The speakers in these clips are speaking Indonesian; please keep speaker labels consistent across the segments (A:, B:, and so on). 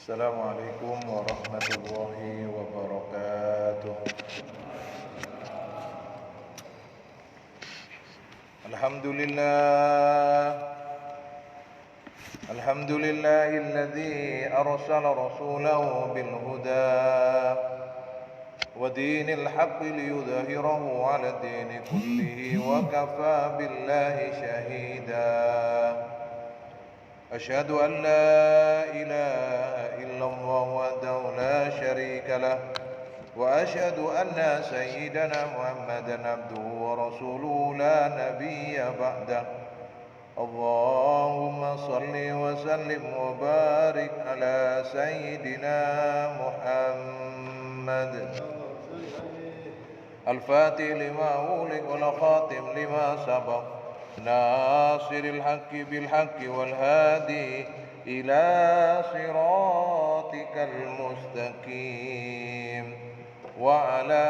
A: Assalamualaikum warahmatullahi wabarakatuh. Alhamdulillahilladzi arsala rasulahu bil huda wa dinil haqqi liyudhhirahu 'ala dini kullihi wa kafaa billahi shahida. Asyhadu an la ilaha illallah wahdahu la syarika lah wa asyhadu anna sayyidana Muhammadan abduhu wa rasuluhu la nabiyya ba'dah. Allahumma salli wa sallim wa barik ala sayyidina Muhammad al-fatih lima ulik wal khatim lima sabaq nasiril haqqi bil haqqi wal hadi ila siratikal mustaqim wa ala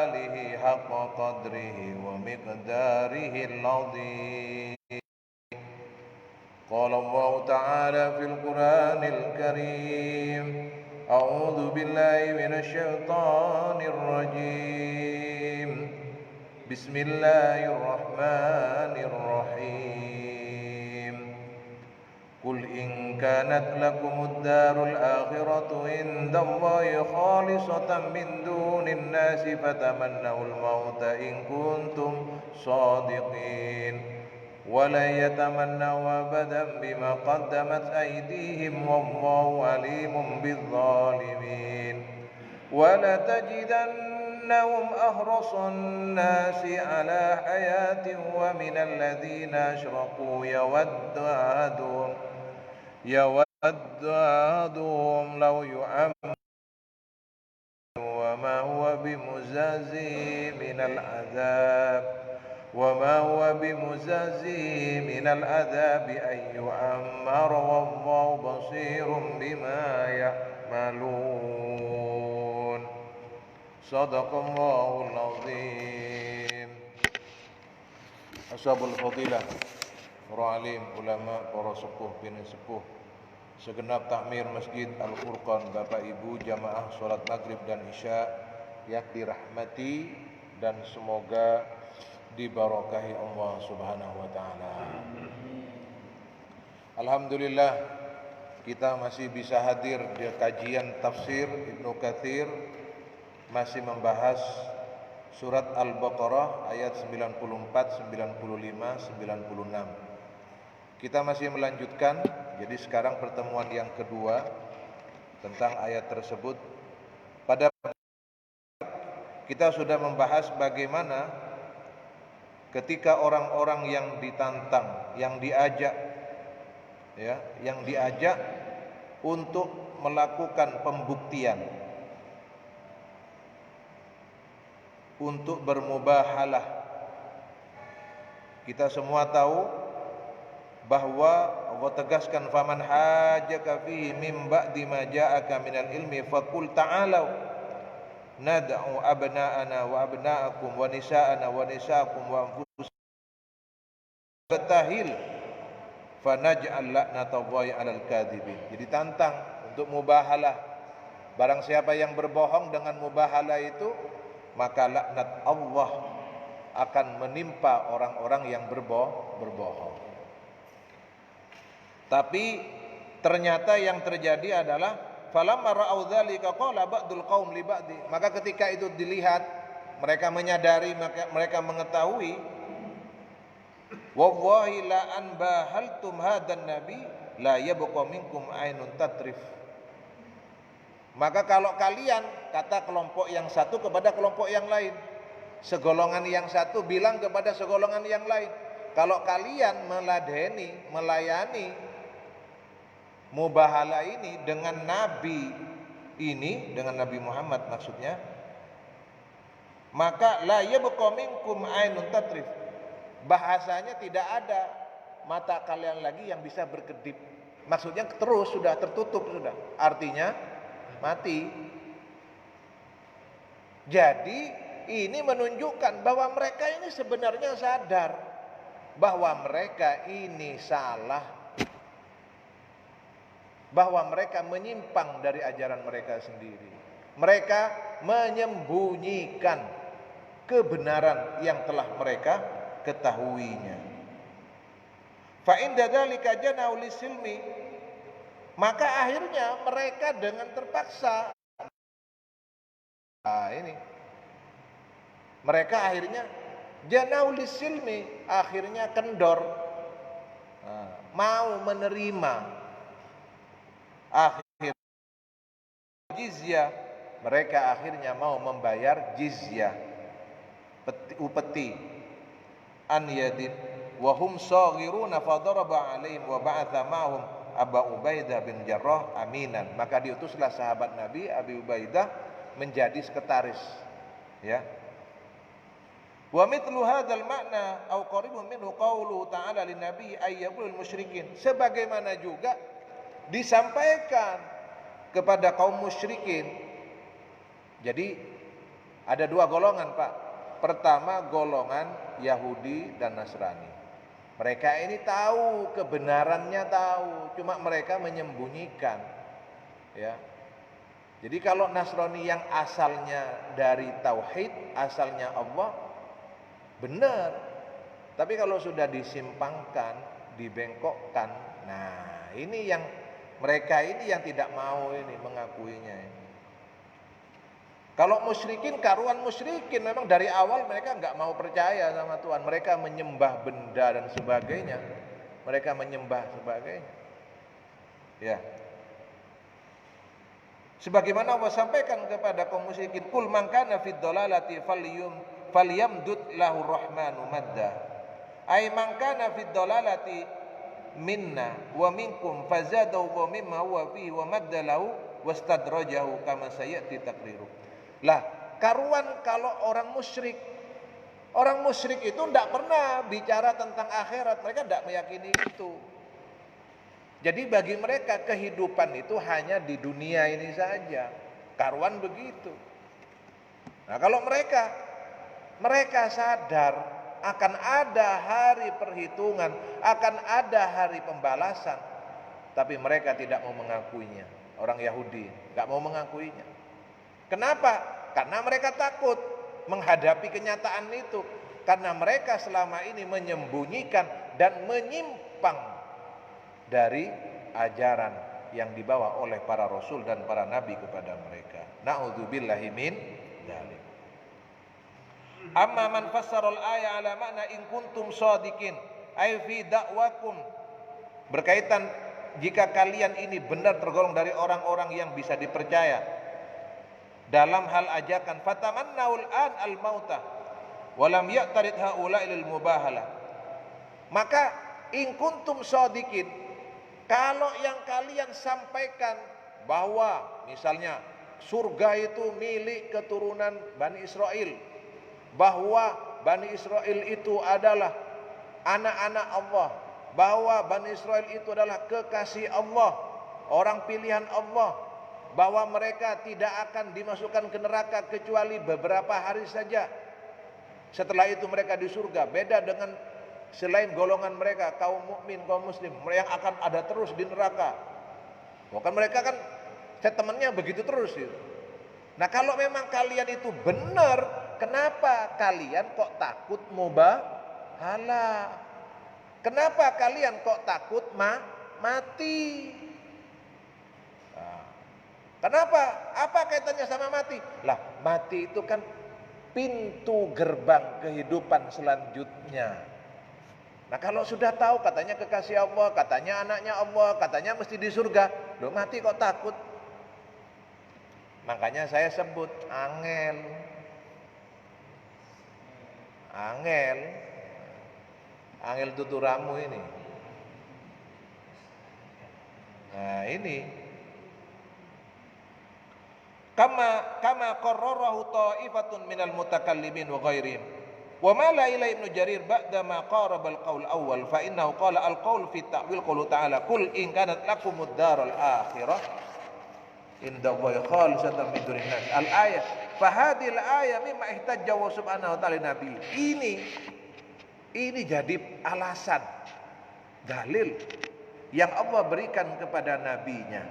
A: alihi haqqa qadrihi wa miqdarihi al-azim. Qala Allah ta'ala fil Qur'anil Karim, a'udzu billahi minasy syaithanir rajim. Bismillahirrahmanirrahim. Qul in kanat lakumud darul akhiratu indallahi khalisatan min dunin nasi fatamannawul mauta in kuntum shadiqin wala yatamannaw abadan bima qaddamat aydihim wallahu alimun bizzalimin. Wala tajidannahum ahrasan nasi ala hayatin wa minal ladzina asyraku yawaddu ahaduhum law yu'ammaru wa ma huwa bimuzazi minal azab وما هو بمزازه من العذاب أن يعمر والله بصير بما يعملون. صدق الله العظيم. Ashabul fadilah, para alim, ulama, para sepuh, bini sepuh, segenap takmir Masjid Al-Furqan, Bapak Ibu jamaah salat maghrib dan isya yang dirahmati dan semoga dibarakahi Allah Subhanahu wa taala. Alhamdulillah kita masih bisa hadir di kajian tafsir Ibnu Katsir, masih membahas surat Al-Baqarah ayat 94, 95, 96. Kita masih melanjutkan, jadi sekarang pertemuan yang kedua tentang ayat tersebut. Pada kita sudah membahas bagaimana ketika orang-orang yang ditantang, yang diajak untuk melakukan pembuktian, untuk bermubahalah. Kita semua tahu bahwa Allah tegaskan, faman hajaka fihi min ba'di ma ja'aka minal ilmi faqul ta'alau nad'u abna'ana wa abna'akum wa nisa'ana wa nisa'akum wa anfusana batahil fanaj'al la'natallahi 'alal kadhibin. Jadi tantang untuk mubahalah. Barang siapa yang berbohong dengan mubahalah itu, maka laknat Allah akan menimpa orang-orang yang berbohong. Tapi ternyata yang terjadi adalah falamma ra'au dzalika qala ba'dul qaum li ba'di. Maka ketika itu dilihat, mereka menyadari, mereka mengetahui, wallahi la an bahaltum hadan nabi la yabqa minkum ainun tatrif. Maka kalau kalian, kata kelompok yang satu kepada kelompok yang lain, segolongan yang satu bilang kepada segolongan yang lain, kalau kalian melayani mubahalah ini dengan Nabi ini, dengan Nabi Muhammad maksudnya, maka la yabqa minkum ainun tatrif. Bahasanya tidak ada mata kalian lagi yang bisa berkedip. Maksudnya terus sudah tertutup sudah. Artinya mati. Jadi ini menunjukkan bahwa mereka ini sebenarnya sadar bahwa mereka ini salah. bahwa mereka menyimpang dari ajaran mereka sendiri. Mereka menyembunyikan kebenaran yang telah mereka ketahuinya. Fa inda dzalika janau lisilmi, maka akhirnya mereka dengan terpaksa, ini mereka akhirnya janau lisilmi, akhirnya kendor, mau menerima akhir jizyah, mereka akhirnya mau membayar jizyah, upeti an yadin wa hum saghiruna fadaraba alaihim wa ba'atha ma'hum Abu Ubaidah bin Jarrah aminan. Maka diutuslah sahabat Nabi Abu Ubaidah menjadi sekretaris, ya. Wa mithlu hadzal makna au qaribun minhu qauluhu ta'ala lin nabi ayyul musyrikin. Sebagaimana juga disampaikan kepada kaum musyrikin. Jadi ada dua golongan, Pak. Pertama golongan Yahudi dan Nasrani. Mereka ini tahu kebenarannya, tahu, cuma mereka menyembunyikan, ya. Jadi kalau Nasrani yang asalnya dari tauhid, asalnya Allah, benar. Tapi kalau sudah disimpangkan, dibengkokkan, nah ini yang mereka ini yang tidak mau ini mengakuinya. Kalau musyrikin, karuan musyrikin, memang dari awal mereka nggak mau percaya sama Tuhan. Mereka menyembah benda dan sebagainya. Mereka menyembah sebagainya. Ya. Sebagaimana Allah sampaikan kepada kaum musyrikin, "Qul man kana fid dhalalati falyamdud lahu rahmanu madda." Ai man kana fid dhalalati minna wa minkum fazadahu wa mimma huwa fihi wa madda lahu wastadrajahu kama sayati taqriru. Lah, karuan kalau orang musyrik itu tidak pernah bicara tentang akhirat, mereka tidak meyakini itu. Jadi bagi mereka kehidupan itu hanya di dunia ini saja. Karuan begitu. Nah, kalau mereka sadar akan ada hari perhitungan, akan ada hari pembalasan, tapi mereka tidak mau mengakuinya. Orang Yahudi nggak mau mengakuinya. Kenapa? Karena mereka takut menghadapi kenyataan itu. Karena mereka selama ini menyembunyikan dan menyimpang dari ajaran yang dibawa oleh para rasul dan para nabi kepada mereka. Na'udzubillahi min dzalik. Amma man fassara al-aya ala makna in kuntum shadiqin ay fi da'wakum. Berkaitan jika kalian ini benar tergolong dari orang-orang yang bisa dipercaya dalam hal ajakan, fatamannaul an al-mauta walam ya'tarid haula ilal mubahalah. Maka in kuntum shadiqin, kalau yang kalian sampaikan bahwa misalnya surga itu milik keturunan Bani Israel, bahwa Bani Israel itu adalah anak-anak Allah, bahwa Bani Israel itu adalah kekasih Allah, orang pilihan Allah, bahwa mereka tidak akan dimasukkan ke neraka kecuali beberapa hari saja. Setelah itu mereka di surga. Beda dengan selain golongan mereka, kaum mukmin, kaum muslim, mereka yang akan ada terus di neraka. Bukan mereka kan statementnya begitu terus gitu. Nah, kalau memang kalian itu benar, kenapa kalian kok takut mubahalah? Kenapa kalian kok takut mati? Kenapa? Apa kaitannya sama mati? Lah, mati itu kan pintu gerbang kehidupan selanjutnya. Nah, kalau sudah tahu katanya kekasih Allah, katanya anaknya Allah, katanya mesti di surga, loh mati kok takut? Makanya saya sebut angel. Angel tuturamu ini. Nah, ini kama qarrarahu ta'ifatun minal mutakallimin wa ghairihim wa ma la ila Ibnu Jarir ba'da ma qaraba al-qaul awal fa innahu qala al-qaul fi ta'wil qawlu ta'ala qul in kanat lakumud darul akhirah inda Allahi khalisatan min dunin nas al-ayah fa hadhihi al-ayah mimma ihtajja wa subhanahu wa ta'ala nabi. Ini jadi alasan dalil yang Allah berikan kepada nabinya,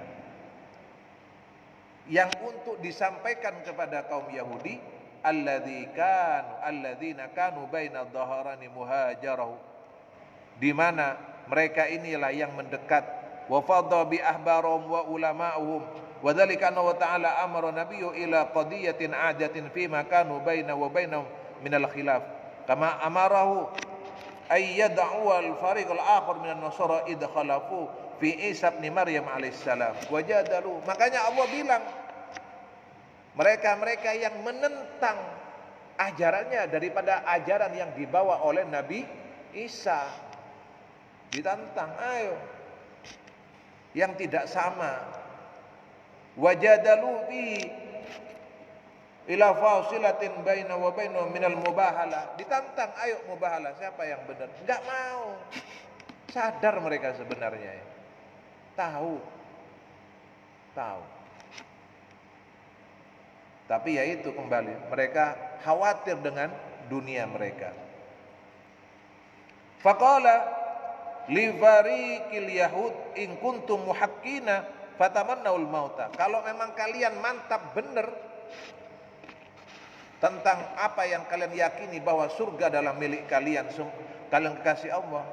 A: yang untuk disampaikan kepada kaum Yahudi, alladzina kanu baina dhaharani muhajarahu, di mana mereka inilah yang mendekat, wa fadha bi ahbarahum wa ulama'uhum, wa dzalika anna wa ta'ala amara nabiyyu ila qadiyatin adatin fi ma kanu baina wa bainahum minal khilaf, kama amarahu ay yad'u al-fariq al-akhar min an-nasara idh khalafu fi Isa ibn Maryam alaihissalam wajadalu. Makanya Allah bilang, mereka-mereka yang menentang ajarannya daripada ajaran yang dibawa oleh Nabi Isa, ditantang, ayo, yang tidak sama. Wajadalu bi ila fasilatin baina wa baina minal mubahalah, ditantang, ayo mubahalah, siapa yang benar? Enggak mau. Sadar mereka sebenarnya ya. Tahu. Tapi ya itu kembali, mereka khawatir dengan dunia mereka. Faqala li fariqil yahud in kuntum muhaqqina fatamannaul mauta. Kalau memang kalian mantap benar tentang apa yang kalian yakini bahwa surga dalam milik kalian, kalian kekasih Allah,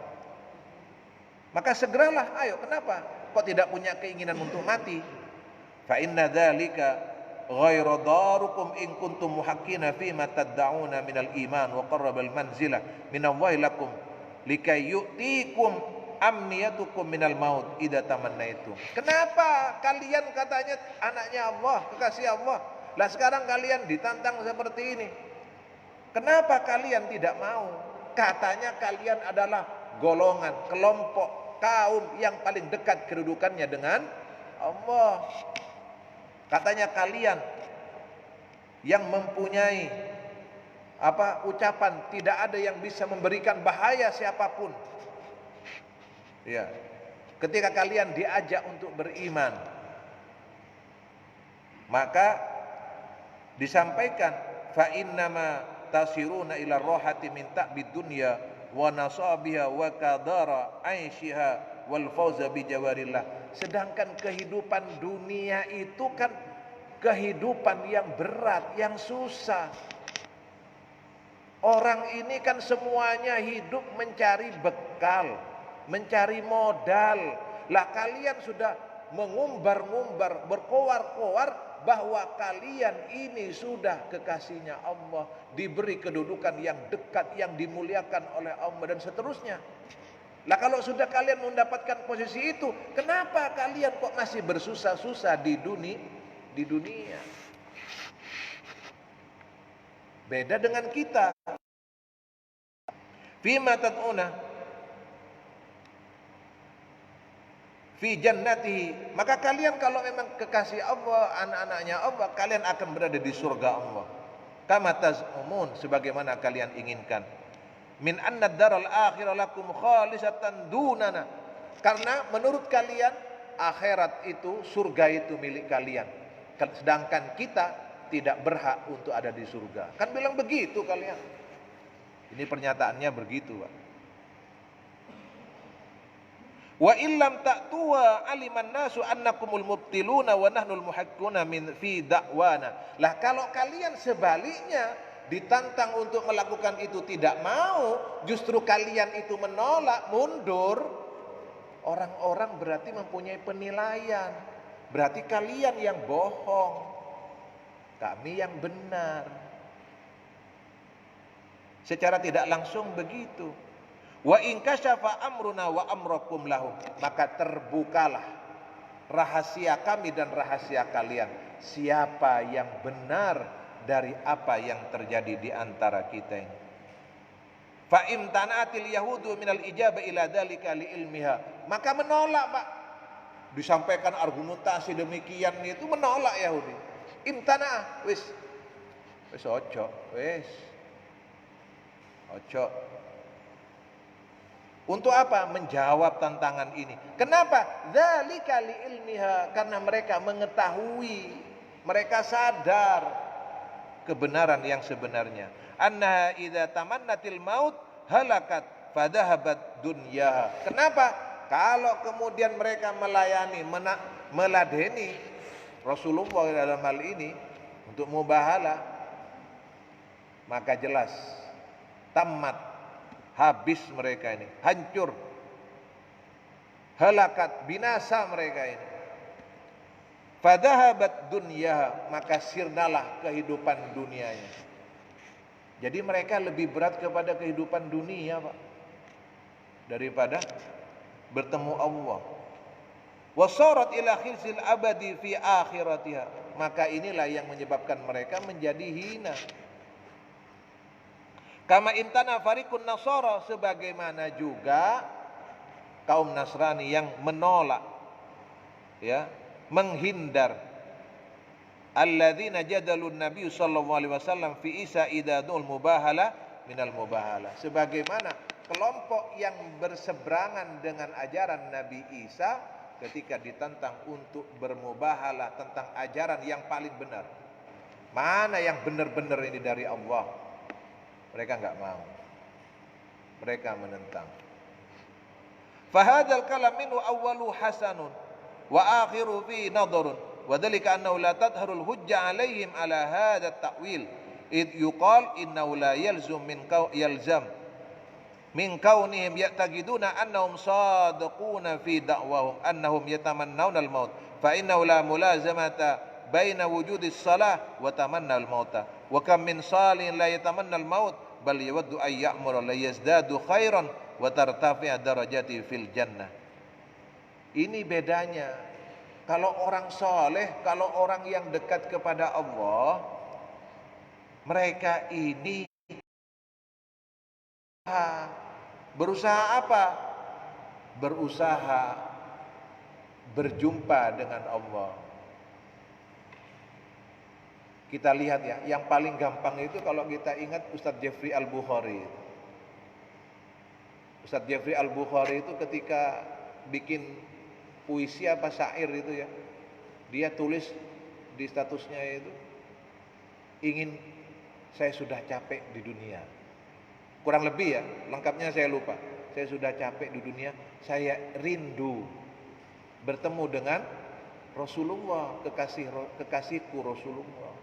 A: maka segeralah, ayo. Kenapa kok tidak punya keinginan untuk mati? Fa inna dzalika ghairu darukum in kuntum muhaqqina fi ma tad'una minal iman wa qarrabal manzilah minallahi lakum likai yu'tikum amniyatukum minal maut idza tamannaitum. Kenapa kalian katanya anaknya Allah, kekasih Allah, lah sekarang kalian ditantang seperti ini? Kenapa kalian tidak mau? Katanya kalian adalah golongan, kelompok, kaum yang paling dekat kedudukannya dengan Allah. Katanya kalian yang mempunyai ucapan tidak ada yang bisa memberikan bahaya siapapun. Ya. Ketika kalian diajak untuk beriman, maka disampaikan fa innama tasiruna ila rohati min ta'bid dunya wa nasabiha wa kadara aishiha wal fauza bi jawarillah. Sedangkan kehidupan dunia itu kan kehidupan yang berat, yang susah. Orang ini kan semuanya hidup mencari bekal, mencari modal. Lah kalian sudah mengumbar-ngumbar, berkoar-koar bahwa kalian ini sudah kekasihnya Allah, diberi kedudukan yang dekat, yang dimuliakan oleh Allah dan seterusnya. Lah kalau sudah kalian mendapatkan posisi itu, kenapa kalian kok masih bersusah-susah di dunia? Beda dengan kita. Fima tad'una fi jannatihi, maka kalian kalau memang kekasih Allah, anak-anaknya Allah, kalian akan berada di surga Allah. Kama taz'umun, sebagaimana kalian inginkan. Min anna daral akhirah lakum khalisatan dunana, karena menurut kalian akhirat itu, surga itu milik kalian, sedangkan kita tidak berhak untuk ada di surga. Kan bilang begitu kalian. Ini pernyataannya begitu, Pak. Wa illam ta'tuwa aliman nasu annakumul mubtiluna wa nahnul muhaqquna min fi da'wana. Lah kalau kalian sebaliknya ditantang untuk melakukan itu tidak mau, justru kalian itu menolak, mundur, orang-orang berarti mempunyai penilaian. Berarti kalian yang bohong, kami yang benar. Secara tidak langsung begitu. Wa in kasyafa amruna wa amrakum lahum, maka terbukalah rahasia kami dan rahasia kalian. Siapa yang benar dari apa yang terjadi di antara kita ini. Fa imtana'atil yahudu minal ijaba ila dzalika li ilmiha, maka menolak, Pak. Disampaikan argumentasi demikian itu menolak Yahudi. Imtana, wis ojo, ojo. Untuk apa? Menjawab tantangan ini. Kenapa? Dzalika li ilmiha, karena mereka mengetahui, mereka sadar kebenaran yang sebenarnya. Anna idza tamannatil maut halakat fadhahabat dunyaha. Kenapa? kalau kemudian mereka melayani, meladeni Rasulullah dalam hal ini untuk mubahalah, maka jelas tamat, habis mereka ini, hancur, halakat, binasa mereka ini. Fadhahabat dunya, maka sirnalah kehidupan dunianya. Jadi mereka lebih berat kepada kehidupan dunia, Pak, daripada bertemu Allah. Wasarat ila khizil abadi fi akhiratiha, maka inilah yang menyebabkan mereka menjadi hina. Kama intana farikun nasara, sebagaimana juga kaum Nasrani yang menolak, ya, menghindar, alladzina jadalun nabi sallallahu alaihi wasallam fi Isa idadul mubahala minal mubahala, sebagaimana kelompok yang berseberangan dengan ajaran Nabi Isa ketika ditantang untuk bermubahalah tentang ajaran yang paling benar. Mana yang benar-benar ini dari Allah? Mereka enggak mau. Mereka menentang. Fahadzal kalam minhu awwalu hasanun wa akhiru fi nadharun wa dhalika annahu la tadharul hujja alaihim ala hadha at-ta'wil id yuqal innahu la yalzum min kaunihim ya'taqiduna annahum sadiquna fi da'wahum annahum yatamannawna al-maut fa innahu la mulazamata baina wujudis salah wa tamanna al-mauta wa kam min salin la yatamanna al-maut bal yawaddu ay ya'mura la yazdadu khairan wa tartafi'a darajati fil jannah. Ini bedanya. Kalau orang soleh, kalau orang yang dekat kepada Allah, mereka ini berusaha apa? Berusaha berjumpa dengan Allah. Kita lihat ya, yang paling gampang itu kalau kita ingat Ustadz Jeffrey Al-Bukhari. Ustadz Jeffrey Al-Bukhari itu ketika bikin puisi apa syair itu ya, dia tulis di statusnya itu, saya sudah capek di dunia. Kurang lebih ya, lengkapnya saya lupa. Saya sudah capek di dunia, saya rindu bertemu dengan Rasulullah, kekasihku Rasulullah.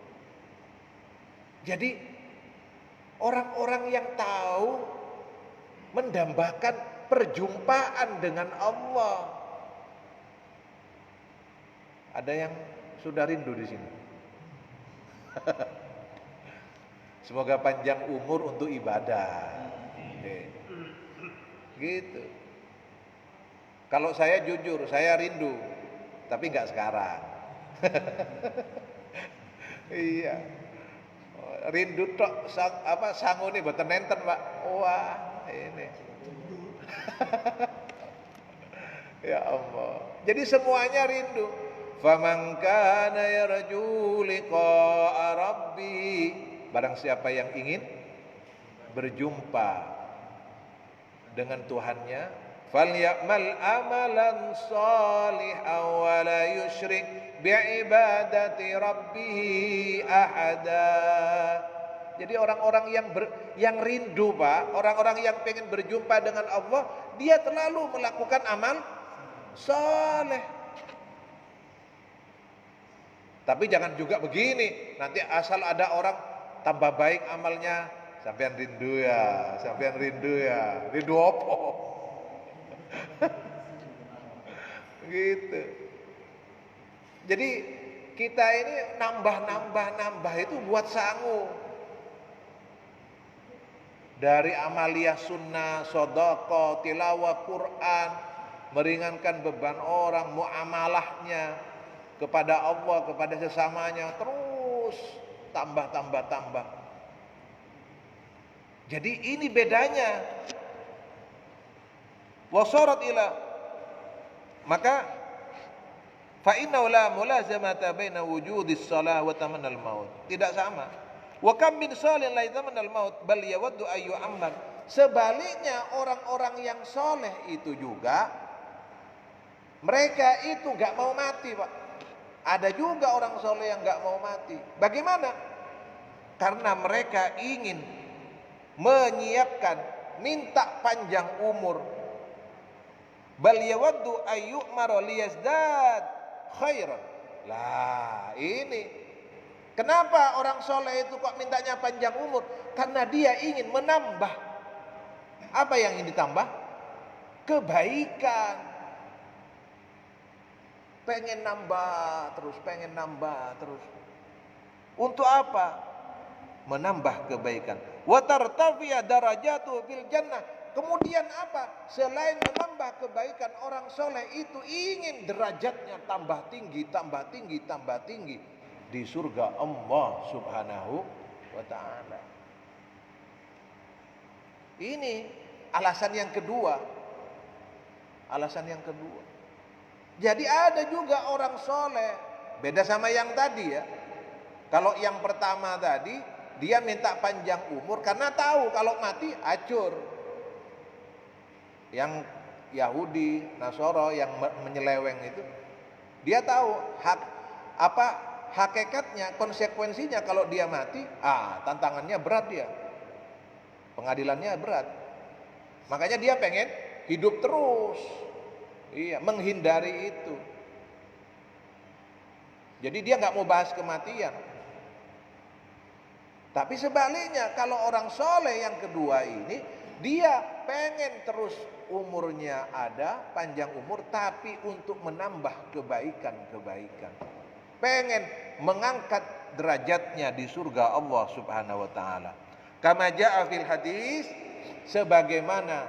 A: Jadi orang-orang yang tahu mendambakan perjumpaan dengan Allah. Ada yang sudah rindu di sini. Semoga panjang umur untuk ibadah. Gitu. Kalau saya jujur, saya rindu, tapi nggak sekarang. Iya. Rindu tok sangu nih boten nenten, Pak. Wah, ini. Ya Allah. Jadi semuanya rindu. Faman kana yarju liqa'a rabbih, barang siapa yang ingin berjumpa dengan Tuhannya, falyamal amalan shalihan wa la yusyrik bi'ibadati rabbih ahada. Jadi orang-orang yang rindu, Pak, orang-orang yang pengen berjumpa dengan Allah, dia terlalu melakukan amal saleh. Tapi jangan juga begini, nanti asal ada orang tambah baik amalnya, sampean rindu ya, rindu apa? Gitu. Jadi kita ini nambah itu buat sangu. Dari amalia sunnah, sedekah, tilawah Quran, meringankan beban orang, muamalahnya kepada Allah, kepada sesamanya, terus tambah. Jadi ini bedanya. Wasarat ila, maka fa innahu la mulazamata baina wujudis salah wa tamannal maut. Tidak sama. Wa kam min salih la tamannal maut bal yawaddu ayu ammar. Sebaliknya orang-orang yang soleh itu juga, mereka itu gak mau mati, Pak. Ada juga orang soleh yang gak mau mati. Bagaimana? Karena mereka ingin menyiapkan, minta panjang umur, Bal yawaddu ayyumara liyazdad khairan. Lah ini kenapa orang soleh itu kok mintanya panjang umur? Karena dia ingin menambah. Apa yang ingin ditambah? Kebaikan. Pengen nambah terus. Untuk apa? Menambah kebaikan. Wa tartafi'a darajatu fil jannah. Kemudian apa? Selain menambah kebaikan, orang soleh itu ingin derajatnya tambah tinggi di surga Allah Subhanahu wa ta'ala. Ini alasan yang kedua. Jadi ada juga orang soleh, beda sama yang tadi ya. Kalau yang pertama tadi, dia minta panjang umur karena tahu kalau mati acur. Yang Yahudi, Nasoro yang menyeleweng itu, dia tahu hakikatnya, konsekuensinya kalau dia mati, tantangannya berat dia. Pengadilannya berat. Makanya dia pengen hidup terus. Iya, menghindari itu. Jadi dia nggak mau bahas kematian. Tapi sebaliknya, kalau orang soleh yang kedua ini, dia pengen terus umurnya ada, panjang umur, tapi untuk menambah kebaikan. Pengen mengangkat derajatnya di surga Allah Subhanahu wa ta'ala. Kama ja'a fil hadis, sebagaimana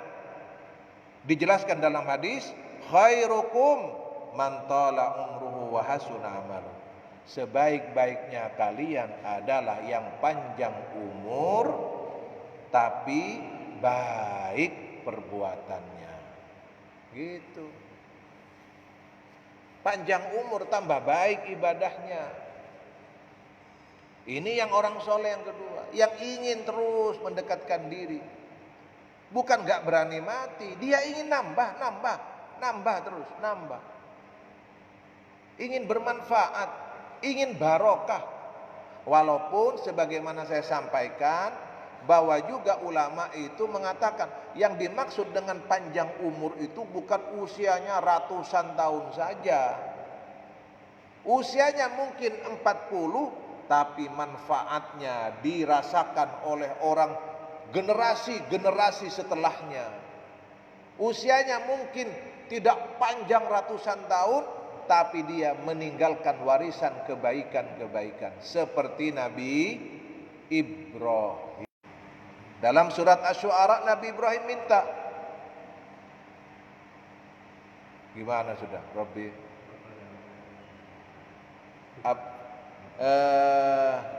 A: dijelaskan dalam hadis, khairukum man tala umruhu wa hasuna amaluhu. Sebaik-baiknya kalian adalah yang panjang umur tapi baik perbuatannya. Gitu. Panjang umur tambah baik ibadahnya. Ini yang orang soleh yang kedua, yang ingin terus mendekatkan diri. Bukan gak berani mati, dia ingin nambah terus. Ingin bermanfaat, ingin barokah. Walaupun sebagaimana saya sampaikan, bahwa juga ulama itu mengatakan yang dimaksud dengan panjang umur itu bukan usianya ratusan tahun saja. Usianya mungkin 40, tapi manfaatnya dirasakan oleh orang generasi setelahnya. Usianya mungkin tidak panjang ratusan tahun, tapi dia meninggalkan warisan kebaikan seperti Nabi Ibrahim. Dalam surat Asy-Syu'ara Nabi Ibrahim minta, gimana sudah Rabbi?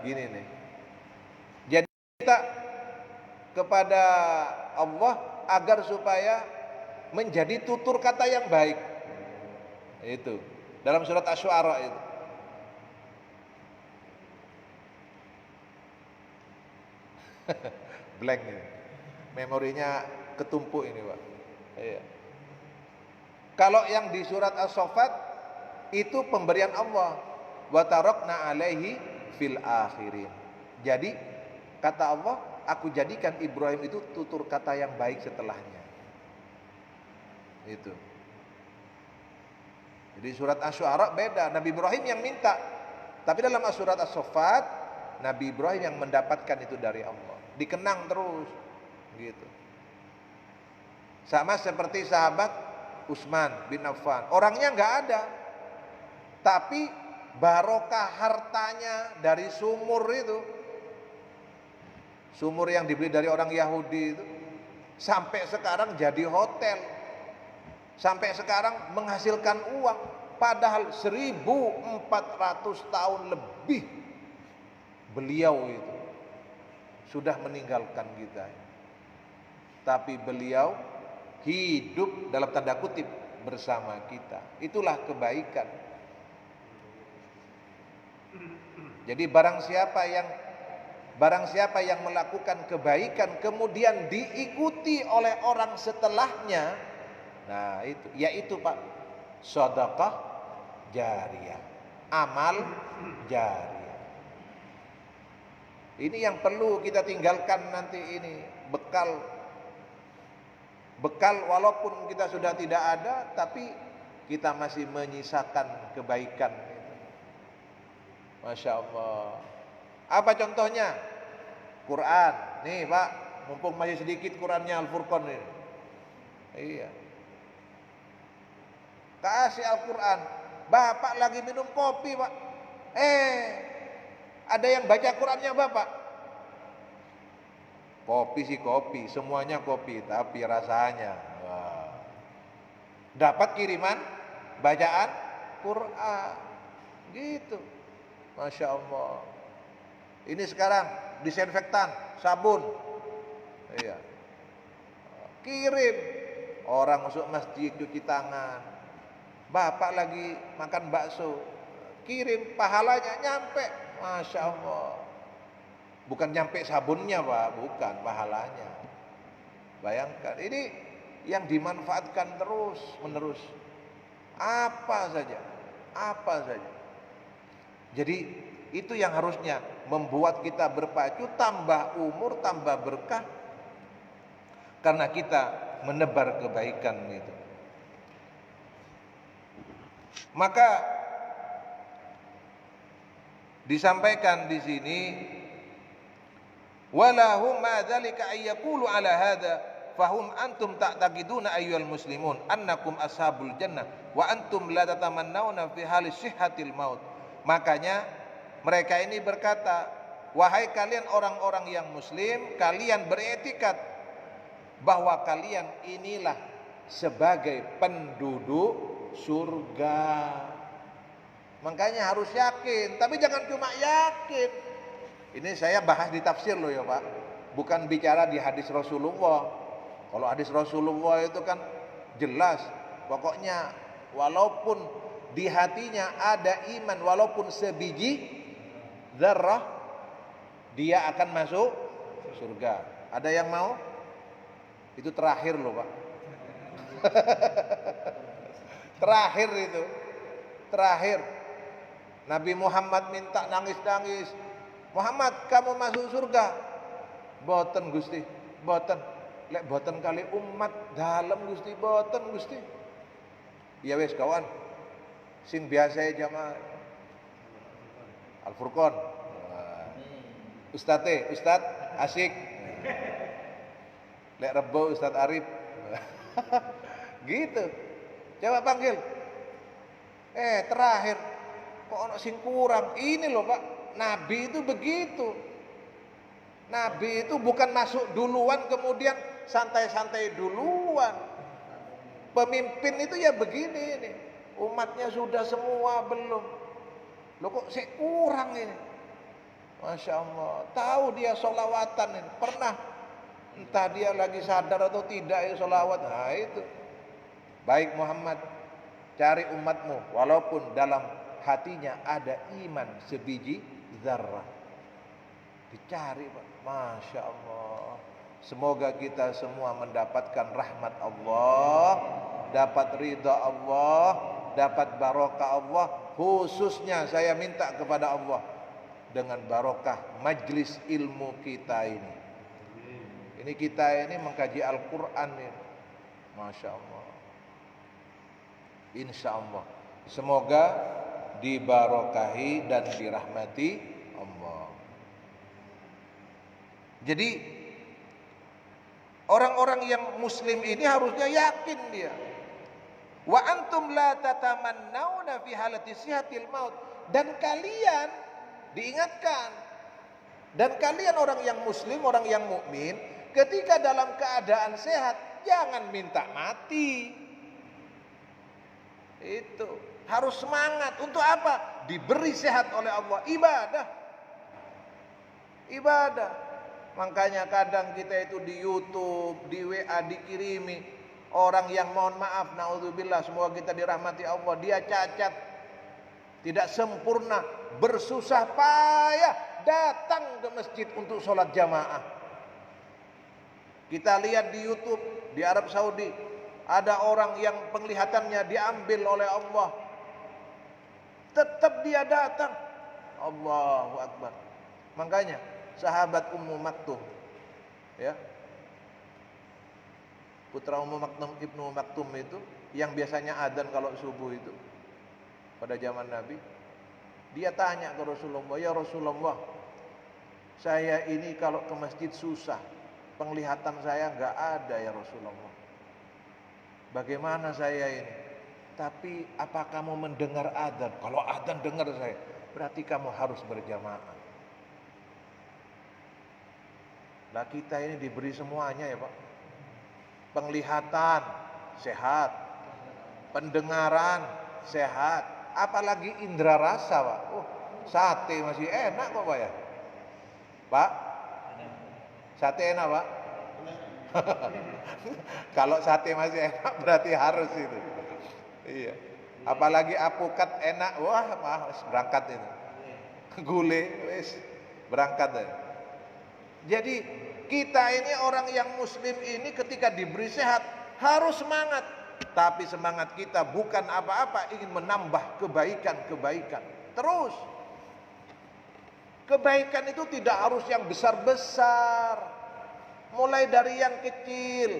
A: Gini nih. Jadi kita kepada Allah agar supaya menjadi tutur kata yang baik. Itu dalam surat Asy-Syu'ara itu. Blank ini. Memorinya ketumpuk ini, Pak. Iya. Kalau yang di surat As-Saffat itu pemberian Allah, wa tarakna alaihi fil akhirin. Jadi kata Allah, aku jadikan Ibrahim itu tutur kata yang baik setelahnya. Itu. Jadi surat Asy-Syu'ara beda, Nabi Ibrahim yang minta. Tapi dalam surat As-Saffat, Nabi Ibrahim yang mendapatkan itu dari Allah. Dikenang terus gitu. Sama seperti sahabat Utsman bin Affan. Orangnya enggak ada. Tapi barokah hartanya dari sumur itu. Sumur yang dibeli dari orang Yahudi itu sampai sekarang jadi hotel. Sampai sekarang menghasilkan uang, padahal 1400 tahun lebih beliau itu sudah meninggalkan kita. Tapi beliau hidup dalam tanda kutip bersama kita. Itulah kebaikan. Jadi barang siapa yang melakukan kebaikan kemudian diikuti oleh orang setelahnya, nah itu, yaitu Pak, sedekah jariyah, amal jariyah. Ini yang perlu kita tinggalkan nanti ini, bekal Bekal walaupun kita sudah tidak ada, tapi kita masih menyisakan kebaikan. Masya Allah. Apa contohnya? Quran. Nih Pak, mumpung masih sedikit Qurannya Al-Furqan ini. Iya. Kasih Al-Quran. Bapak lagi minum kopi Pak. Ada yang baca Qurannya Bapak. Kopi sih kopi, semuanya kopi, tapi rasanya dapat kiriman bacaan Quran gitu. Masya Allah. Ini sekarang disinfektan, sabun, iya, kirim. Orang masuk masjid cuci tangan. Bapak lagi makan bakso, kirim, pahalanya nyampe. Masya Allah. Bukan nyampe sabunnya Pak, bukan, pahalanya. Bayangkan, ini yang dimanfaatkan terus menerus. Apa saja. Jadi itu yang harusnya membuat kita berpacu, tambah umur, tambah berkah. Karena kita menebar kebaikan itu. Maka disampaikan di sini, walahum ma dzalika ay yaqulu ala hadza fahum antum ta'taqiduna ayyuhal muslimun annakum ashabul jannah wa antum la tatamannawna fi halis sihhatil maut. Makanya mereka ini berkata, wahai kalian orang-orang yang muslim, kalian beretikat bahwa kalian inilah sebagai penduduk surga. Makanya harus yakin, tapi jangan cuma yakin. Ini saya bahas di tafsir loh ya Pak, bukan bicara di hadis Rasulullah. Kalau hadis Rasulullah itu kan jelas, pokoknya walaupun di hatinya ada iman, walaupun sebiji zarrah, dia akan masuk surga. Ada yang mau? Itu terakhir loh Pak. Terakhir itu, terakhir. Nabi Muhammad minta nangis-nangis, Muhammad kamu masuk surga. Boten Gusti, boten. Lek boten kali umat dalam Gusti, boten Gusti. Ya wis kawan, sing biasa jamaah Al-Furqan. Ustaz asik. Lek Rebo Ustaz Arif. Gitu. Coba panggil. Terakhir kok ono sing kurang. Ini loh Pak, Nabi itu begitu. Nabi itu bukan masuk duluan kemudian santai-santai duluan. Pemimpin itu ya begini ini. Umatnya sudah semua belum. Loh kok sih kurang ini. Masya Allah. Tahu dia sholawatan ini. Pernah. Entah dia lagi sadar atau tidak ya sholawat. Nah itu. Baik Muhammad, cari umatmu walaupun dalam hatinya ada iman sebiji zarrah. Dicari Pak. Masya Allah. Semoga kita semua mendapatkan rahmat Allah, dapat ridha Allah, dapat barokah Allah. Khususnya saya minta kepada Allah dengan barokah majlis ilmu kita ini. Ini kita ini mengkaji Al-Quran ini. Masya Allah. Insya Allah. Semoga dibarokahi dan dirahmati Allah. Jadi orang-orang yang muslim ini harusnya yakin dia. Wa antum la tatamannawna fi halati sihatil maut. Dan kalian diingatkan. Dan kalian orang yang muslim, orang yang mukmin, ketika dalam keadaan sehat jangan minta mati. Itu harus semangat. Untuk apa? Diberi sehat oleh Allah. Ibadah. Makanya kadang kita itu di YouTube, di WA dikirimi orang yang mohon maaf, naudzubillah, semoga kita dirahmati Allah, dia cacat, tidak sempurna, bersusah payah datang ke masjid untuk sholat jamaah. Kita lihat di YouTube di Arab Saudi, ada orang yang penglihatannya diambil oleh Allah, tetap dia datang. Allahu Akbar. Makanya sahabat Ummu Maktum, ya, putra Ibnu Maktum itu, yang biasanya adzan kalau subuh itu pada zaman Nabi. Dia tanya ke Rasulullah, "Ya Rasulullah, saya ini kalau ke masjid susah, penglihatan saya nggak ada ya Rasulullah. Bagaimana saya ini? Tapi apa kamu mendengar adzan? Kalau adzan dengar saya, berarti kamu harus berjamaah." Nah kita ini diberi semuanya ya Pak. Penglihatan sehat, pendengaran sehat, apalagi indera rasa Pak. Sate masih enak kok Pak ya. Pak, sate enak Pak. Kalau sate masih enak berarti harus itu. Iya. Apalagi apukat enak, wah berangkat itu. Gule, wis berangkat deh. Jadi kita ini orang yang muslim ini ketika diberi sehat harus semangat. Tapi semangat kita bukan apa-apa, ingin menambah kebaikan-kebaikan. Terus kebaikan itu tidak harus yang besar-besar, mulai dari yang kecil.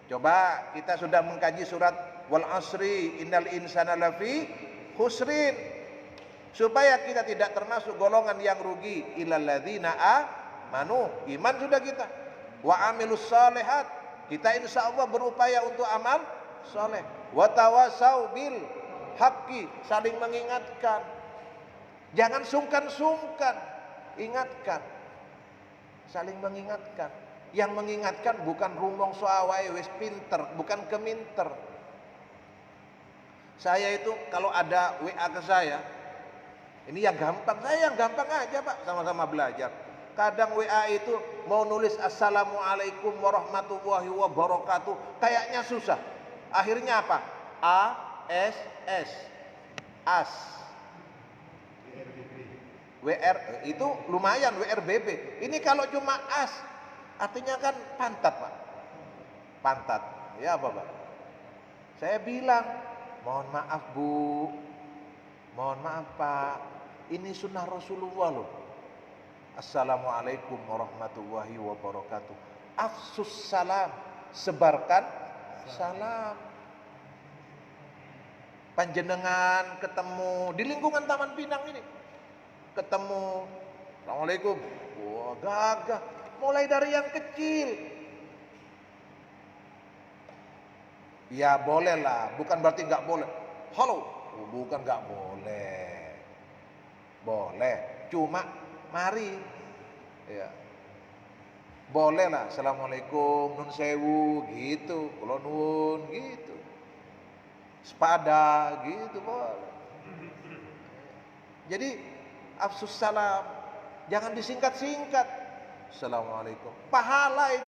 A: Coba kita sudah mengkaji surat wal asri innal insana lafi khusrin, supaya kita tidak termasuk golongan yang rugi. Illal ladzina amanu, iman sudah kita, wa amilus shalihat, kita insya Allah berupaya untuk amal soleh, wa tawasau bil haqqi, saling mengingatkan, jangan sungkan-sungkan, ingatkan, saling mengingatkan. Yang mengingatkan bukan rumong soawai wis pinter, bukan keminter. Saya itu kalau ada WA ke saya, ini yang gampang, saya yang gampang aja Pak, sama-sama belajar. Kadang WA itu mau nulis assalamualaikum warahmatullahi wabarakatuh, kayaknya susah. Akhirnya apa? ASS, as. WR itu lumayan, WRBB. Ini kalau cuma as, artinya kan pantat Pak. Pantat, ya apa Pak? Saya bilang, mohon maaf Bu, mohon maaf Pak, ini sunnah Rasulullah loh. Assalamualaikum warahmatullahi wabarakatuh. Afsus salam, sebarkan salam. Panjenengan ketemu di lingkungan Taman Pinang ini, ketemu, assalamualaikum, wah gagah. Mulai dari yang kecil. Ya boleh lah, bukan berarti nggak boleh. Halo, bukan nggak boleh, boleh. Cuma mari, ya boleh lah. Assalamualaikum, nun sewu, gitu, kulon nun, gitu, sepada, gitu boleh. Jadi afsus salam, jangan disingkat-singkat. Assalamualaikum, pahala itu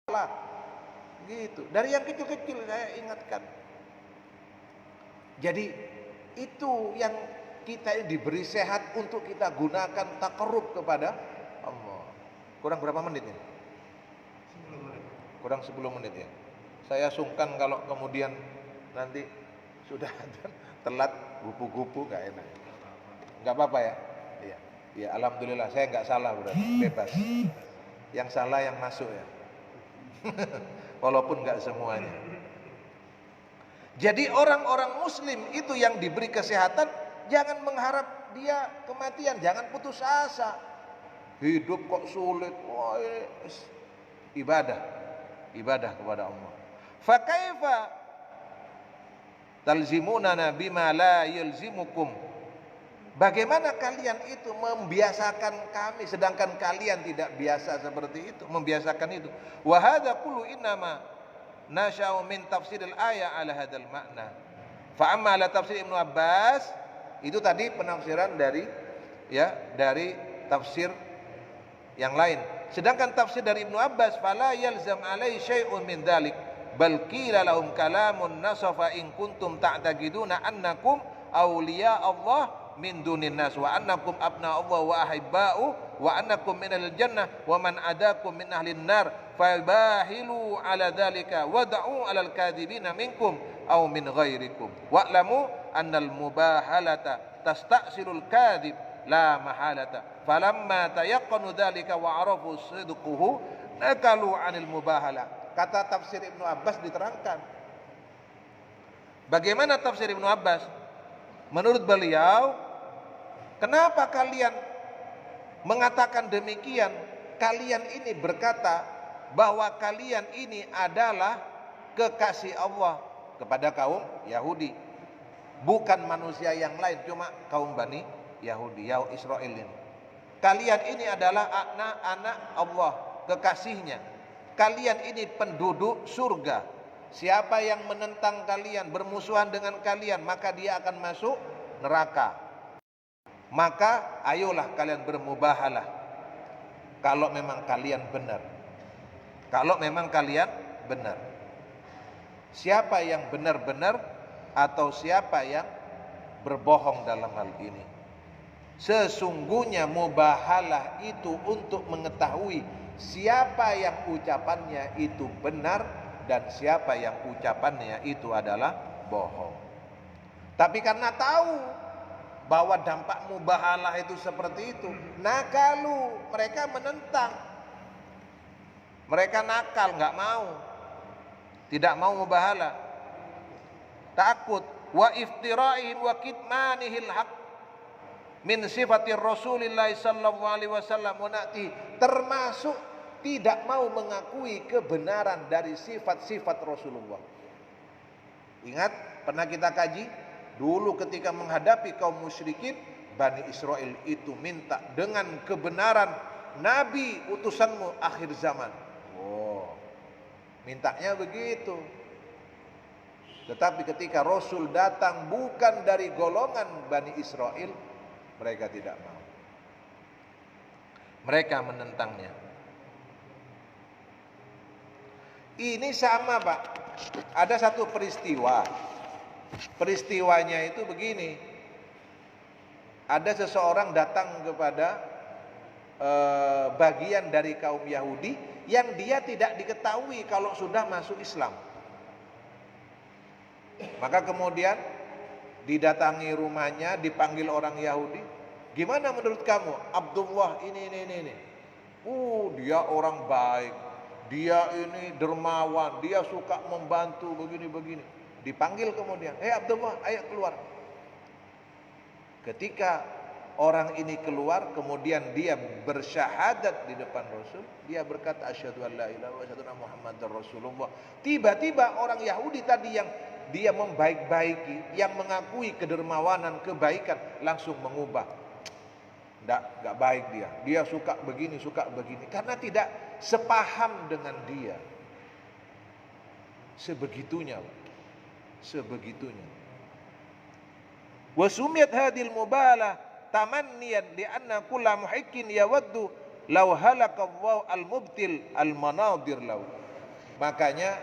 A: pahala, gitu. Dari yang kecil-kecil saya ingatkan. Jadi itu yang kita diberi sehat untuk kita gunakan taqarrub kepada Allah. Kurang berapa menit ini? 10 menit. Kurang 10 menit ya. Saya sungkan kalau kemudian nanti sudah telat gupu-gupu, gak enak. Gak apa-apa ya. Iya. Ya alhamdulillah saya nggak salah, berarti bebas. Yang salah yang masuk ya. Walaupun nggak semuanya. Jadi orang-orang muslim itu yang diberi kesehatan, jangan mengharap dia kematian, jangan putus asa. Hidup kok sulit, wah ibadah kepada Allah. Fa kaifa talzimunana bima la yalzimukum. Bagaimana kalian itu membiasakan kami sedangkan kalian tidak biasa seperti itu, membiasakan itu. Wa hadza kullu innama nasha'u min tafsiril ayat ala hadzal makna. Fa amma ala tafsir Ibnu Abbas, itu tadi penafsiran dari tafsir yang lain. Sedangkan tafsir dari Ibnu Abbas, fala yalzam alai syai'un min dzalik, bal qila lahum kalamun nasafa in kuntum ta'taqiduna annakum awliya Allah min dunin nas wa annakum abna Allah wa ahibba'u wa annakum minal jannah wa man adakum min ahlin nar fabahilu ala dzalika wad'u alal kadhibina minkum aw min ghairikum wa'lamu annal mubahalata tasta'silul kadhib la mahalata falamma tayaqqanu dzalika wa arafu sidquhu nakalu 'anil mubahala Kata tafsir Ibnu Abbas diterangkan. Bagaimana tafsir Ibnu Abbas? Menurut beliau, kenapa kalian mengatakan demikian? Kalian ini berkata bahwa kalian ini adalah kekasih Allah kepada kaum Yahudi, bukan manusia yang lain, cuma kaum Bani Yahudi, Israel ini. Kalian ini adalah anak-anak Allah, kekasihnya. Kalian ini penduduk surga. Siapa yang menentang kalian, bermusuhan dengan kalian, maka dia akan masuk neraka. Maka ayolah kalian bermubahalah. Kalau memang kalian benar. Kalau memang kalian benar. Siapa yang benar-benar atau siapa yang berbohong dalam hal ini? Sesungguhnya mubahalah itu untuk mengetahui siapa yang ucapannya itu benar dan siapa yang ucapannya itu adalah bohong. Tapi karena tahu bahwa dampak mubahalah itu seperti itu, nakalu, mereka menentang. Mereka nakal, nggak mau, tidak mau mubahalah, takut. Wa iftira'ihim wa kitmanihil haq min sifatir Rasulillah sallallahu alaihi wasallam munati, termasuk tidak mau mengakui kebenaran dari sifat-sifat Rasulullah. Ingat, pernah kita kaji dulu ketika menghadapi kaum musyrikin, Bani Israel itu minta dengan kebenaran Nabi utusanmu akhir zaman. Oh, mintanya begitu. Tetapi ketika Rasul datang bukan dari golongan Bani Israel, mereka tidak mau. Mereka menentangnya. Ini sama, Pak. Ada satu peristiwa. Peristiwanya itu begini. Ada seseorang datang kepada bagian dari kaum Yahudi yang dia tidak diketahui kalau sudah masuk Islam. Maka kemudian didatangi rumahnya, dipanggil orang Yahudi. Gimana menurut kamu? Abdullah ini. Dia orang baik. Dia ini dermawan, dia suka membantu begini. Dipanggil kemudian, Abdullah, ayo keluar. Ketika orang ini keluar, kemudian dia bersyahadat di depan Rasul, dia berkata asyhadu an la ilaha illallah wa asyhadu anna muhammadar rasulullah. Tiba-tiba orang Yahudi tadi yang dia membaik-baiki, yang mengakui kedermawanan, kebaikan, langsung mengubah. Enggak baik dia. Dia suka begini, karena tidak sepaham dengan dia. Sebegitunya. Wa sumiyat hadil mubalah tamanniyan li'anna kulla muhikkin yawaddu law halaka Allahu al-mubtil al-manadir lahu. Makanya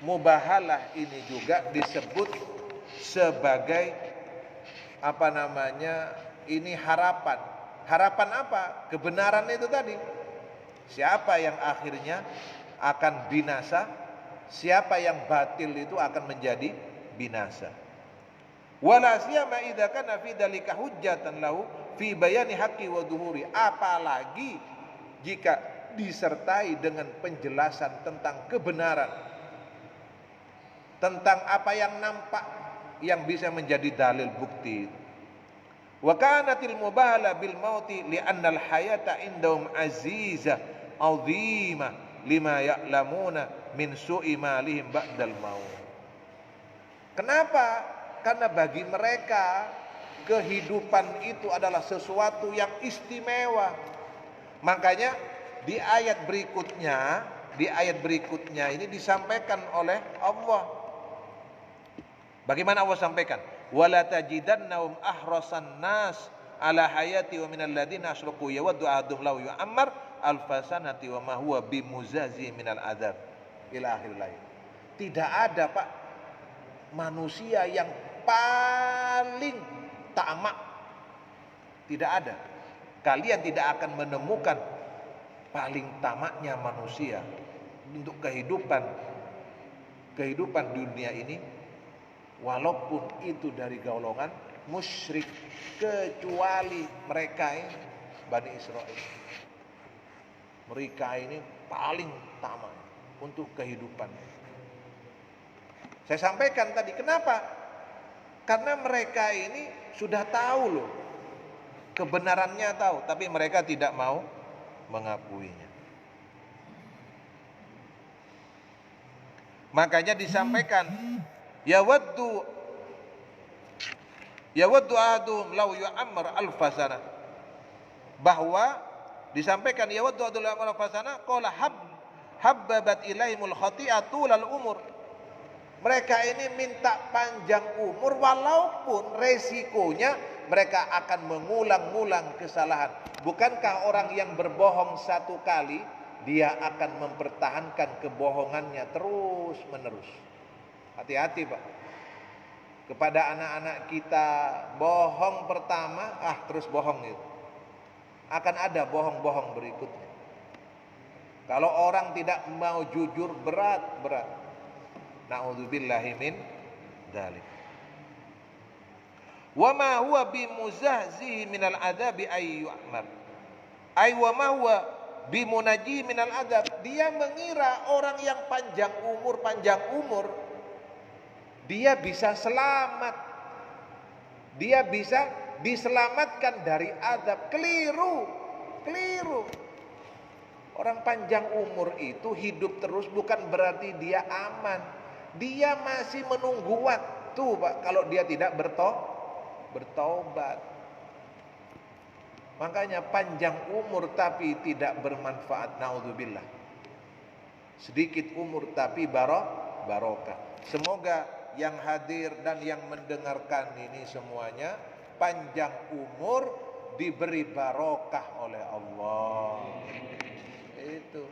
A: mubahalah ini juga disebut sebagai ini harapan. Harapan apa? Kebenaran itu tadi. Siapa yang akhirnya akan binasa, siapa yang batil itu akan menjadi binasa. Wala siyama idza kana fi dzalika hujjatan lahu fi bayani haqqi wa dhuhuri. Apalagi jika disertai dengan penjelasan tentang kebenaran, tentang apa yang nampak, yang bisa menjadi dalil bukti. Wa kanatil mubahala bil mauti li'anna al hayata indahum azizah azimah lima ya'lamuna min su'i malihim ba'dal maut. Kenapa? Karena bagi mereka kehidupan itu adalah sesuatu yang istimewa. Makanya di ayat berikutnya ini disampaikan oleh Allah. Bagaimana Allah sampaikan? Wala tajidannahum ahrasan nas ala hayati wa minal ladina asyraku yawaddu ahaduhum law yu'ammar alfasanati wa ma huwa bimuzazi minal adzab ila akhir ayat. Tidak ada, Pak, manusia yang paling tamak. Tidak ada. Kalian tidak akan menemukan paling tamaknya manusia untuk kehidupan dunia ini, walaupun itu dari golongan musyrik, kecuali mereka ini Bani Israel. Mereka ini paling tamak. untuk kehidupan. Saya sampaikan tadi, kenapa? Karena mereka ini sudah tahu loh, kebenarannya tahu, tapi mereka tidak mau mengakuinya. Makanya disampaikan, yawaddu ahaduhum law yu'ammar alfasana, bahwa disampaikan yawaddu ahaduhum law yu'ammar alfasana qala habbabat ilaihimul khati'atu lal umur. Mereka ini minta panjang umur walaupun resikonya mereka akan mengulang-ulang kesalahan. Bukankah orang yang berbohong satu kali, dia akan mempertahankan kebohongannya terus menerus. Hati-hati Pak. Kepada anak-anak kita, bohong pertama, terus bohong itu. Akan ada bohong-bohong berikutnya. Kalau orang tidak mau jujur, berat. Na'udzubillahi min dzalik. Wa ma huwa bimuzahzihi minal adzabi ay yu'mar. Ay wa ma huwa bimunaji minal adzab. Dia mengira orang yang panjang umur, dia bisa selamat. Dia bisa diselamatkan dari azab. Keliru. Orang panjang umur itu hidup terus bukan berarti dia aman. Dia masih menunggu waktu Pak, kalau dia tidak bertobat. Makanya panjang umur tapi tidak bermanfaat, naudzubillah. Sedikit umur tapi barokah. Semoga yang hadir dan yang mendengarkan ini semuanya panjang umur, diberi barokah oleh Allah. Itu,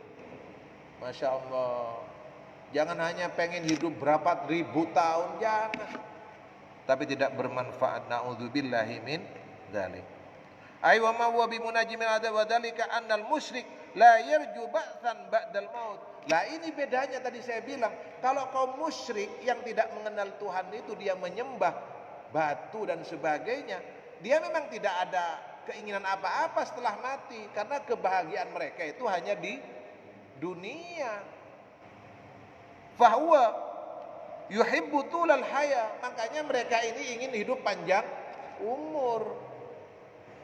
A: Masya Allah. Jangan hanya pengen hidup berapa ribu tahun, jangan, tapi tidak bermanfaat. Na'udzubillahi min dzalik. Ay wa ma huwa bimunajjim al-adab wa dzalika annal musyrik la yarju ba'tsan ba'dal maut. Lah ini bedanya tadi saya bilang, kalau kaum musyrik yang tidak mengenal Tuhan itu dia menyembah batu dan sebagainya, dia memang tidak ada keinginan apa-apa setelah mati, karena kebahagiaan mereka itu hanya di dunia. Fahuwa yuhibbu tulal haya, makanya mereka ini ingin hidup panjang umur,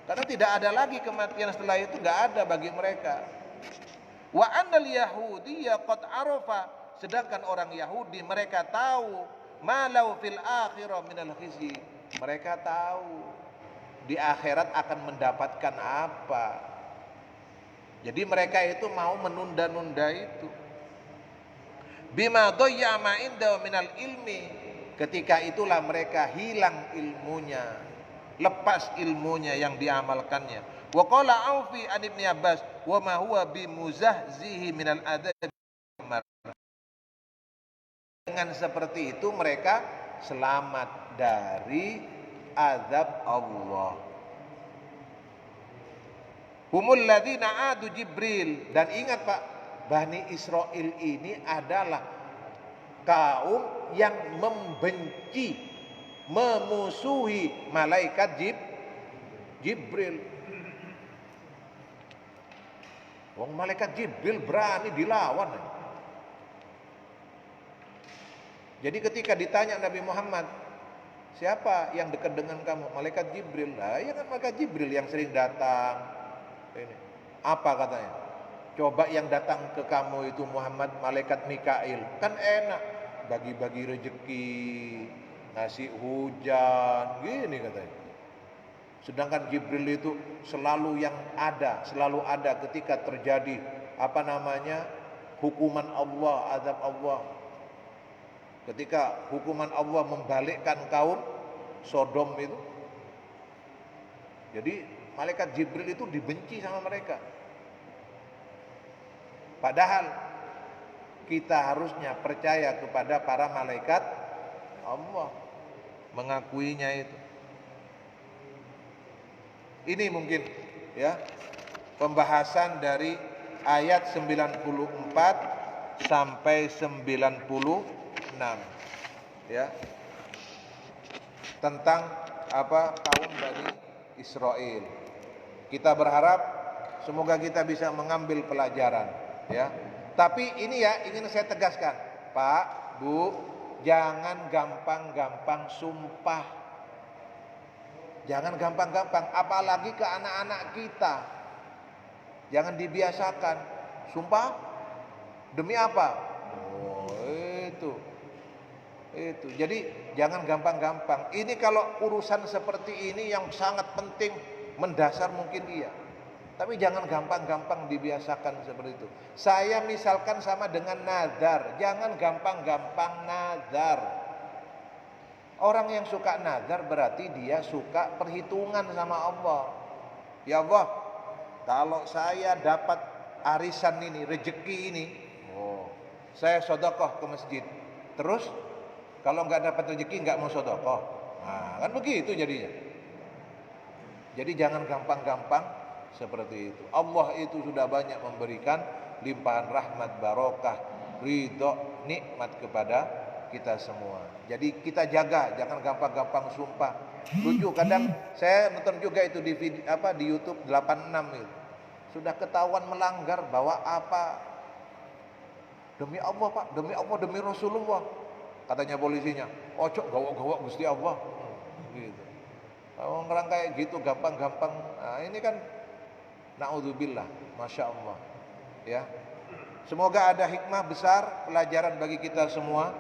A: karena tidak ada lagi kematian setelah itu, nggak ada bagi mereka. Wa annal yahudiyya qad arafa, sedangkan orang Yahudi mereka tahu malau fil akhirah minal khizy, mereka tahu di akhirat akan mendapatkan apa. Jadi mereka itu mau menunda-nunda itu. Bima dhayya ma inda minal ilmi, ketika itulah mereka hilang ilmunya, lepas ilmunya yang diamalkannya. Wa qala Aufi an Ibnu Abbas wa ma huwa bimuzahzihi minal adab. Dengan seperti itu mereka selamat dari azab Allah. Humul ladzina adu Jibril, dan ingat Pak, Bani Israel ini adalah kaum yang membenci, memusuhi malaikat Jibril. Wong malaikat Jibril berani dilawan. Jadi ketika ditanya Nabi Muhammad, siapa yang dekat dengan kamu? Malaikat Jibril. Lah ya kan malaikat Jibril yang sering datang. Ini. Apa katanya? Coba yang datang ke kamu itu Muhammad, malaikat Mikail, kan enak, bagi-bagi rezeki, ngasih hujan, gini katanya. Sedangkan Jibril itu selalu ada ketika terjadi hukuman Allah, azab Allah. Ketika hukuman Allah membalikkan kaum Sodom itu, jadi malaikat Jibril itu dibenci sama mereka. Padahal kita harusnya percaya kepada para malaikat Allah, mengakuinya itu. Ini mungkin ya pembahasan dari ayat 94 sampai 96 ya, tentang kaum Bani Israel. Kita berharap semoga kita bisa mengambil pelajaran ya. Tapi ini ya ingin saya tegaskan, Pak, Bu, jangan gampang-gampang sumpah. Jangan gampang-gampang, apalagi ke anak-anak kita. Jangan dibiasakan. Sumpah demi apa? Oh, itu. Jadi jangan gampang-gampang. Ini kalau urusan seperti ini yang sangat penting, mendasar mungkin iya. Tapi jangan gampang-gampang dibiasakan seperti itu. Saya misalkan sama dengan nazar, jangan gampang-gampang nazar. Orang yang suka nazar berarti dia suka perhitungan sama Allah. Ya Allah, kalau saya dapat arisan ini, rezeki ini, saya sedekah ke masjid. Terus kalau nggak dapat rezeki nggak mau sedekah. Nah, kan begitu jadinya. Jadi jangan gampang-gampang seperti itu. Allah itu sudah banyak memberikan limpahan rahmat, barokah, ridho, nikmat kepada kita semua. Jadi kita jaga, jangan gampang-gampang sumpah. Lucu, kadang saya nonton juga itu di di YouTube 86 itu. Sudah ketahuan melanggar bawa apa? Demi Allah, Pak, demi Allah, demi Rasulullah. Katanya polisinya, ojo gawak-gawak Gusti Allah. Gitu. Orang kayak gitu gampang-gampang. Nah, ini kan naudzubillah, masya Allah. Ya, semoga ada hikmah besar, pelajaran bagi kita semua,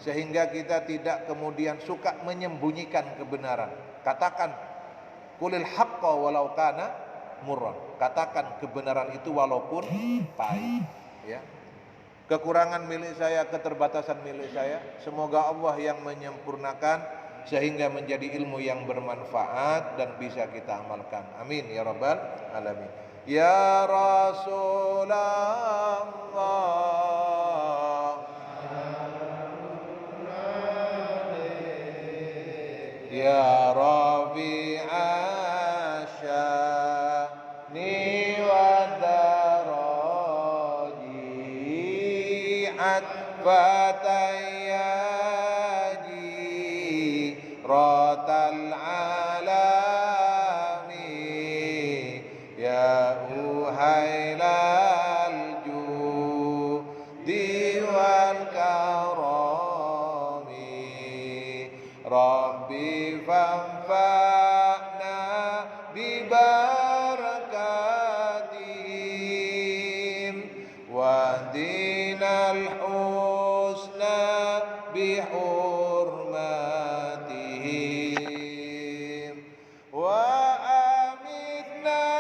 A: sehingga kita tidak kemudian suka menyembunyikan kebenaran. Katakan, qulil haqqa walau kana murran. Katakan kebenaran itu walaupun pahit. Ya. Kekurangan milik saya, keterbatasan milik saya, semoga Allah yang menyempurnakan sehingga menjadi ilmu yang bermanfaat dan bisa kita amalkan. Amin ya rabbal alamin. Ya Rasulullah, ya Rabi'a sya'ni wa daraji'at fatayyaji ratal alami ya uhailal judi wal karami Rabbi fanfa'na bibarakatihim wa dinal husna bihurmatihim wa amitna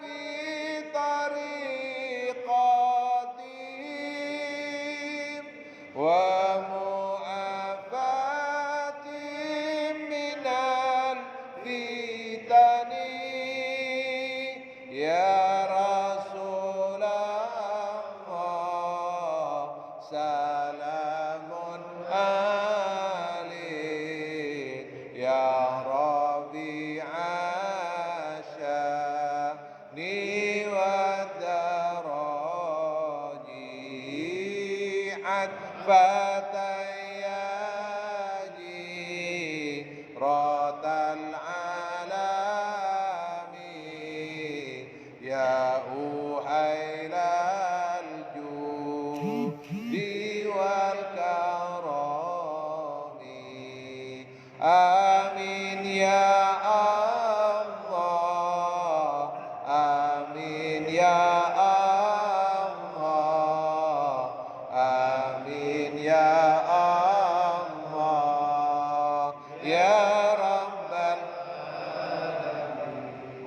A: bi tariqatihim wa ya Rasulullah, salamun alaik ya Rabi'a sya'ni wa daraji'at fatayyaji ratal ya uhailal judi wal karami amin ya Allah, amin ya Allah, amin ya Allah ya rabbal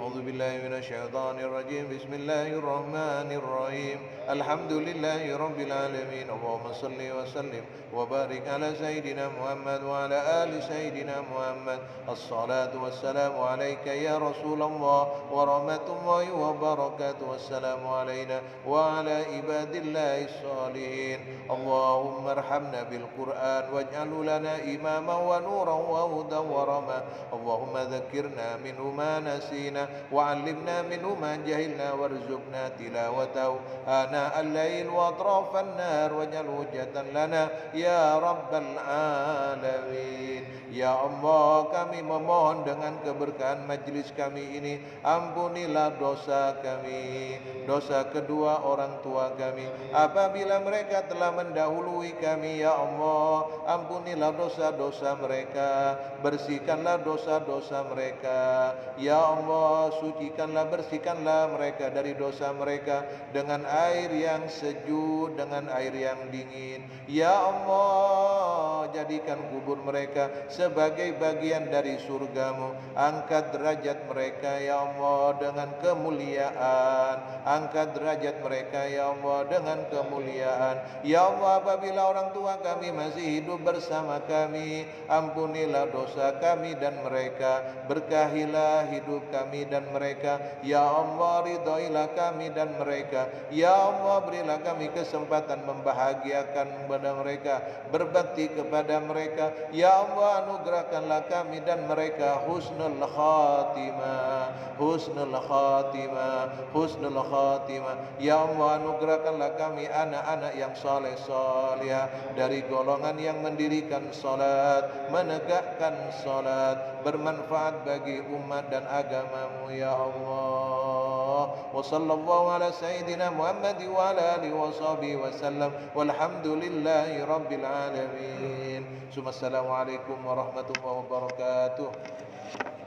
A: أعوذ بالله من الشيطان الرجيم بسم الله الرحمن الرحيم الحمد لله رب العالمين اللهم صل وسلم وبارك على سيدنا محمد وعلى آل سيدنا محمد الصلاة والسلام عليك يا رسول الله ورحمة الله وبركاته والسلام علينا وعلى عباد الله الصالحين اللهم ارحمنا بالقرآن واجعله لنا إماما ونورا وهدى ورحمة اللهم ذكرنا منه ما نسينا وعلمنا منه ما جهلنا وارزقنا تلاوته آناء آناء الليل وأطراف النار واجعل hujjatan lana ya rabbal alamin. Ya Allah, kami memohon dengan keberkahan majlis kami ini, ampunilah dosa kami, dosa kedua orang tua kami apabila mereka telah mendahului kami. Ya Allah, ampunilah dosa-dosa mereka, bersihkanlah dosa-dosa mereka. Ya Allah, sucikanlah, bersihkanlah mereka dari dosa mereka dengan air yang sejuk, dengan air yang dingin. Ya Allah, jadikan kubur mereka sebagai bagian dari surgamu. Angkat derajat mereka ya Allah dengan kemuliaan, angkat derajat mereka ya Allah dengan kemuliaan. Ya Allah, apabila orang tua kami masih hidup bersama kami, ampunilah dosa kami dan mereka, berkahilah hidup kami dan mereka. Ya Allah, ridhoilah kami dan mereka. Ya Allah, berilah kami kesempatan membahagiakan kepada mereka, berbakti kepada mereka. Ya Allah, anugerahkanlah kami dan mereka husnul khatimah, husnul khatimah, husnul khatimah. Ya Allah, anugerahkanlah kami anak-anak yang saleh salihah dari golongan yang mendirikan salat, menegakkan salat, bermanfaat bagi umat dan agamamu ya Allah. Wa sallallahu ala sayyidina Muhammad wa ala alihi wa sahbihi wa sallam walhamdulillahi rabbil alamin. Assalamualaikum warahmatullahi wabarakatuh.